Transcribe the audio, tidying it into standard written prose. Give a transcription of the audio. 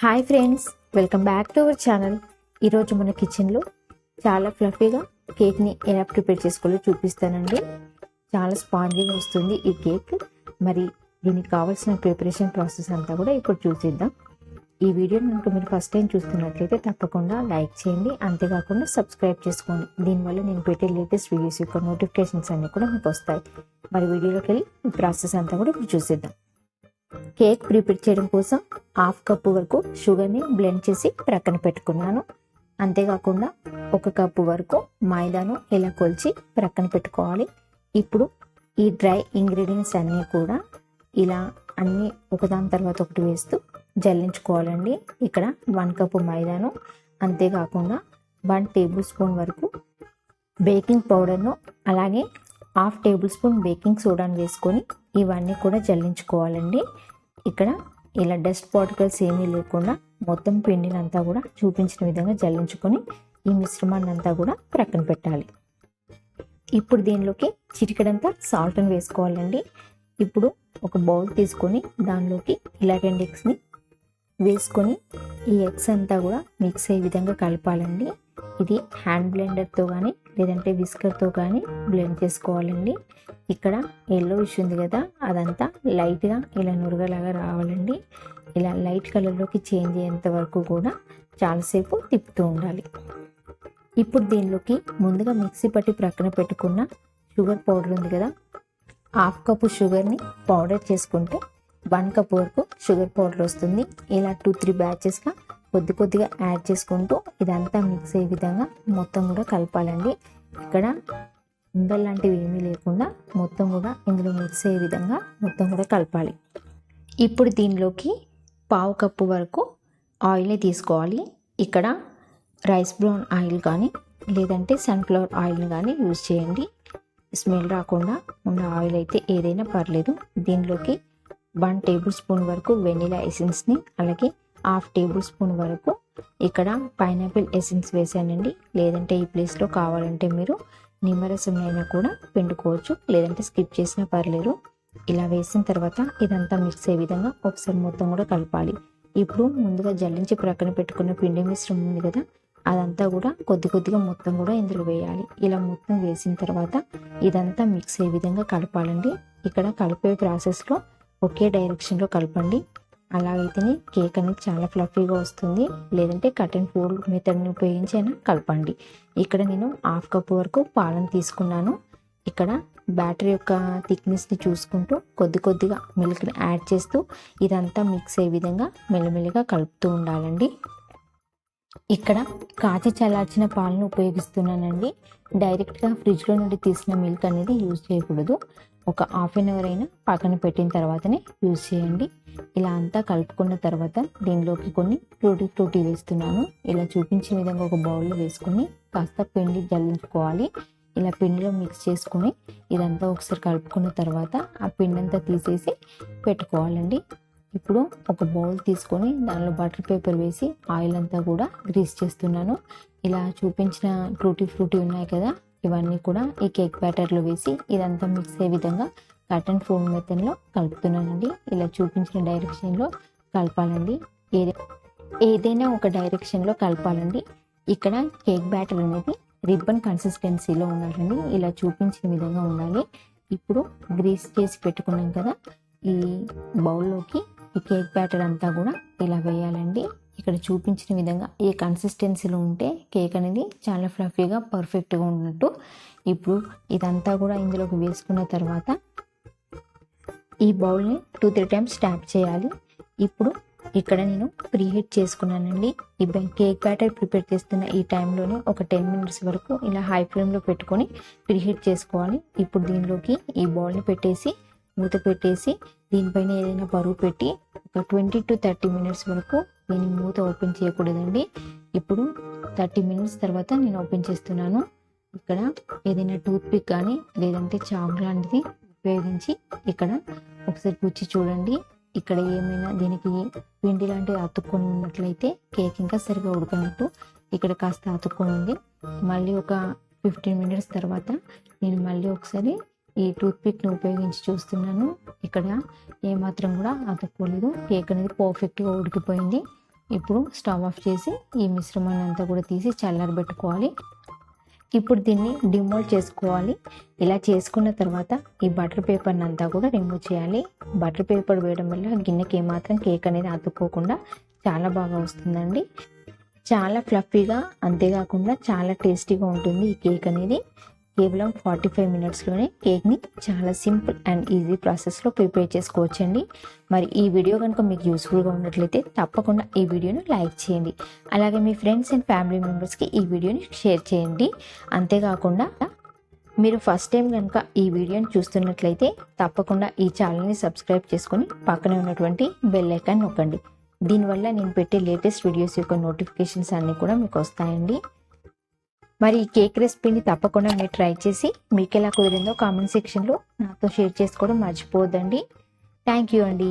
Hi friends, welcome back to our channel. ఈరోజు మన కిచెన్లో చాలా ఫ్లఫీగా కేక్ని ఎలా ప్రిపేర్ చేసుకోవాలో చూపిస్తానండి. చాలా స్పాంజీగా వస్తుంది ఈ కేక్. మరి దీనికి కావాల్సిన ప్రిపరేషన్ ప్రాసెస్ అంతా కూడా ఇప్పుడు చూసిద్దాం. ఈ వీడియోని కనుక మీరు ఫస్ట్ టైం చూస్తున్నట్లయితే తప్పకుండా లైక్ చేయండి, అంతేకాకుండా సబ్స్క్రైబ్ చేసుకోండి. దీనివల్ల నేను పెట్టే లేటెస్ట్ వీడియోస్ యొక్క నోటిఫికేషన్స్ అన్నీ కూడా మీకు వస్తాయి. మరి వీడియోలోకి వెళ్ళి ఈ ప్రాసెస్ అంతా కూడా ఇప్పుడు చూసిద్దాం. కేక్ ప్రిపేర్ చేయడం కోసం 1/2 కప్పు వరకు షుగర్ని బ్లెండ్ చేసి ప్రక్కన పెట్టుకున్నాను. అంతేకాకుండా 1 కప్పు వరకు మైదాను ఇలా కొలిచి ప్రక్కన పెట్టుకోవాలి. ఇప్పుడు ఈ డ్రై ఇంగ్రీడియంట్స్ అన్నీ కూడా ఇలా అన్నీ ఒకదాని తర్వాత ఒకటి వేస్తూ జల్లించుకోవాలండి. ఇక్కడ 1 కప్పు మైదాను, అంతేకాకుండా 1 టేబుల్ స్పూన్ వరకు బేకింగ్ పౌడర్ను, అలాగే 1/2 టేబుల్ స్పూన్ బేకింగ్ సోడాను వేసుకొని ఇవన్నీ కూడా జల్లించుకోవాలండి. ఇక్కడ ఇలా డస్ట్ పార్టికల్స్ ఏమీ లేకుండా మొత్తం పిండినంతా కూడా చూపించిన విధంగా జల్లించుకొని ఈ మిశ్రమాన్ని అంతా కూడా ప్రక్కన పెట్టాలి. ఇప్పుడు దీనిలోకి చిటికెడంతా సాల్ట్ని వేసుకోవాలండి. ఇప్పుడు ఒక బౌల్ తీసుకొని దానిలోకి ఇలా 2 ఎగ్స్ని వేసుకొని ఈ ఎగ్స్ అంతా కూడా మిక్స్ అయ్యే విధంగా కలపాలండి. ఇది హ్యాండ్ బ్లెండర్తో కానీ లేదంటే విస్కర్తో కానీ బ్లెండ్ చేసుకోవాలండి. ఇక్కడ ఎల్లో ఇష్యూ ఉంది కదా, అదంతా లైట్గా ఇలా నురగలాగా రావాలండి. ఇలా లైట్ కలర్లోకి చేంజ్ అయ్యేంత వరకు కూడా చాలాసేపు తిప్పుతూ ఉండాలి. ఇప్పుడు దీనిలోకి ముందుగా మిక్సీ పట్టి ప్రక్కన పెట్టుకున్న షుగర్ పౌడర్ ఉంది కదా, 1/2 కప్పు షుగర్ని పౌడర్ చేసుకుంటే 1 కప్పు వరకు షుగర్ పౌడర్ వస్తుంది. ఇలా 2-3 బ్యాచెస్గా కొద్దిగా యాడ్ చేసుకుంటూ ఇదంతా మిక్స్ అయ్యే విధంగా మొత్తం కూడా కలపాలండి. ఇక్కడ ఉండలు లాంటివి ఏమీ లేకుండా మొత్తం కూడా ఇందులో మిక్స్ అయ్యే విధంగా మొత్తం కూడా కలపాలి. ఇప్పుడు దీనిలోకి 1/2 కప్పు వరకు ఆయిల్ని తీసుకోవాలి. ఇక్కడ రైస్ బ్రౌన్ ఆయిల్ కానీ లేదంటే సన్ఫ్లవర్ ఆయిల్ని కానీ యూజ్ చేయండి. స్మెల్ రాకుండా ఉన్న ఆయిల్ అయితే ఏదైనా పర్లేదు. దీనిలోకి 1 టేబుల్ స్పూన్ వరకు వెనిలా ఎసెన్స్ని, అలాగే 1/2 టేబుల్ స్పూన్ వరకు ఇక్కడ పైనాపిల్ ఎసెన్స్ వేసానండి. లేదంటే ఈ ప్లేస్లో కావాలంటే మీరు నిమ్మరసం అయినా కూడా పిండుకోవచ్చు, లేదంటే స్కిప్ చేసినా పర్లేదు. ఇలా వేసిన తర్వాత ఇదంతా మిక్స్ అయ్యే విధంగా ఒకసారి మొత్తం కూడా కలపాలి. ఇప్పుడు ముందుగా జల్లించి ప్రక్కన పెట్టుకున్న పిండి మిశ్రమం ఉంది కదా, అదంతా కూడా కొద్దిగా మొత్తం కూడా ఇందులో వేయాలి. ఇలా మొత్తం వేసిన తర్వాత ఇదంతా మిక్స్ అయ్యే విధంగా కలపాలండి. ఇక్కడ కలిపే ప్రాసెస్లో ఒకే డైరెక్షన్లో కలపండి. అలాగైతేనే కేక్ అనేది చాలా ఫ్లఫీగా వస్తుంది. లేదంటే కట్ అండ్ ఫోల్డ్ మెథడ్ని ఉపయోగించైనా కలపండి. ఇక్కడ నేను 1/2 కప్పు వరకు పాలను తీసుకున్నాను. ఇక్కడ బ్యాటర్ యొక్క థిక్నెస్ని చూసుకుంటూ కొద్దిగా మిల్క్ని యాడ్ చేస్తూ ఇదంతా మిక్స్ అయ్యే విధంగా మెల్లమెల్లగా కలుపుతూ ఉండాలండి. ఇక్కడ కాచి చల్లార్చిన పాలను ఉపయోగిస్తున్నానండి. డైరెక్ట్గా ఫ్రిడ్జ్లో నుండి తీసిన మిల్క్ అనేది యూజ్ చేయకూడదు. ఒక 1/2 అవర్ అయినా పక్కన పెట్టిన తర్వాతనే యూజ్ చేయండి. ఇలా అంతా కలుపుకున్న తర్వాత దీనిలోకి కొన్ని ఫ్రూటీ వేస్తున్నాను. ఇలా చూపించిన విధంగా ఒక బౌల్లో వేసుకొని కాస్త పిండి జల్లించుకోవాలి. ఇలా పిండిలో మిక్స్ చేసుకుని ఇదంతా ఒకసారి కలుపుకున్న తర్వాత ఆ పిండి అంతా తీసేసి పెట్టుకోవాలండి. ఇప్పుడు ఒక బౌల్ తీసుకొని దానిలో బటర్ పేపర్ వేసి ఆయిల్ అంతా కూడా గ్రీస్ చేస్తున్నాను. ఇలా చూపించిన ఫ్రూటీ ఉన్నాయి కదా, ఇవన్నీ కూడా ఈ కేక్ బ్యాటర్లో వేసి ఇదంతా మిక్స్ అయ్యే విధంగా కట్ అండ్ ఫోల్డ్ మెథడ్లో కలుపుతున్నానండి. ఇలా చూపించిన డైరెక్షన్లో కలపాలండి. ఏదైనా ఒక డైరెక్షన్లో కలపాలండి. ఇక్కడ కేక్ బ్యాటర్ అనేది రిబ్బన్ కన్సిస్టెన్సీలో ఉండాలండి. ఇలా చూపించిన విధంగా ఉండాలి. ఇప్పుడు గ్రీస్ చేసి పెట్టుకున్నాం కదా, ఈ బౌల్లోకి ఈ కేక్ బ్యాటర్ అంతా కూడా ఇలా వేయాలండి. ఇక్కడ చూపించిన విధంగా ఈ కన్సిస్టెన్సీలో ఉంటే కేక్ అనేది చాలా ఫ్లఫీగా పర్ఫెక్ట్గా ఉన్నట్టు. ఇప్పుడు ఇదంతా కూడా ఇందులోకి వేసుకున్న తర్వాత ఈ బౌల్ని 2-3 టైమ్స్ ట్యాప్ చేయాలి. ఇప్పుడు ఇక్కడ నేను ప్రీహీట్ చేసుకున్నానండి. ఈ కేక్ బ్యాటర్ ప్రిపేర్ చేస్తున్న ఈ టైంలోనే ఒక 10 మినిట్స్ వరకు ఇలా హై ఫ్లేమ్లో పెట్టుకొని ప్రీహీట్ చేసుకోవాలి. ఇప్పుడు దీనిలోకి ఈ బౌల్ని పెట్టేసి మూత పెట్టేసి దీనిపైన ఏదైనా బరువు పెట్టి ఒక 20-30 మినిట్స్ వరకు దీన్ని మూత ఓపెన్ చేయకూడదండి. ఇప్పుడు 30 మినిట్స్ తర్వాత నేను ఓపెన్ చేస్తున్నాను. ఇక్కడ ఏదైనా టూత్ పిక్ కానీ లేదంటే చాక్ లాంటిది ఉపయోగించి ఇక్కడ ఒకసారి పుచ్చి చూడండి. ఇక్కడ ఏమైనా దీనికి పిండి లాంటివి అతుక్కొని ఉన్నట్లయితే కేక్ ఇంకా సరిగా ఉడకనట్టు. ఇక్కడ కాస్త అతుక్కొని ఉంది. మళ్ళీ ఒక 15 మినిట్స్ తర్వాత నేను మళ్ళీ ఒకసారి ఈ టూత్ పిక్ని ఉపయోగించి చూస్తున్నాను. ఇక్కడ ఏమాత్రం కూడా అతుక్కోలేదు. కేక్ అనేది పర్ఫెక్ట్గా ఉడికిపోయింది. ఇప్పుడు స్టవ్ ఆఫ్ చేసి ఈ మిశ్రమాన్ని అంతా కూడా తీసి చల్లారబెట్టుకోవాలి. ఇప్పుడు దీన్ని డిమోల్డ్ చేసుకోవాలి. ఇలా చేసుకున్న తర్వాత ఈ బటర్ పేపర్ని అంతా కూడా రిమూవ్ చేయాలి. బటర్ పేపర్ వేయడం వల్ల గిన్నెకి ఏమాత్రం కేక్ అనేది అతుక్కోకుండా చాలా బాగా వస్తుందండి. చాలా ఫ్లఫీగా, అంతేకాకుండా చాలా టేస్టీగా ఉంటుంది ఈ కేక్ అనేది. కేవలం 45 మినిట్స్లోనే కేక్ని చాలా సింపుల్ అండ్ ఈజీ ప్రాసెస్లో ప్రిపేర్ చేసుకోవచ్చండి. మరి ఈ వీడియో కనుక మీకు యూస్ఫుల్గా ఉన్నట్లయితే తప్పకుండా ఈ వీడియోని లైక్ చేయండి. అలాగే మీ ఫ్రెండ్స్ అండ్ ఫ్యామిలీ మెంబర్స్కి ఈ వీడియోని షేర్ చేయండి. అంతేకాకుండా మీరు ఫస్ట్ టైం కనుక ఈ వీడియోని చూస్తున్నట్లయితే తప్పకుండా ఈ ఛానల్ని సబ్స్క్రైబ్ చేసుకొని పక్కనే ఉన్నటువంటి బెల్ ఐకాన్ నొక్కండి. దీనివల్ల నేను పెట్టే లేటెస్ట్ వీడియోస్ యొక్క నోటిఫికేషన్స్ అన్నీ కూడా మీకు వస్తాయండి. మరి ఈ కేక్ రెసిపీని తప్పకుండా మీరు ట్రై చేసి మీకు ఎలా కుదిరిందో కామెంట్ సెక్షన్లో నాతో షేర్ చేసుకోవడం మర్చిపోవద్దండి. థ్యాంక్ యూ అండి.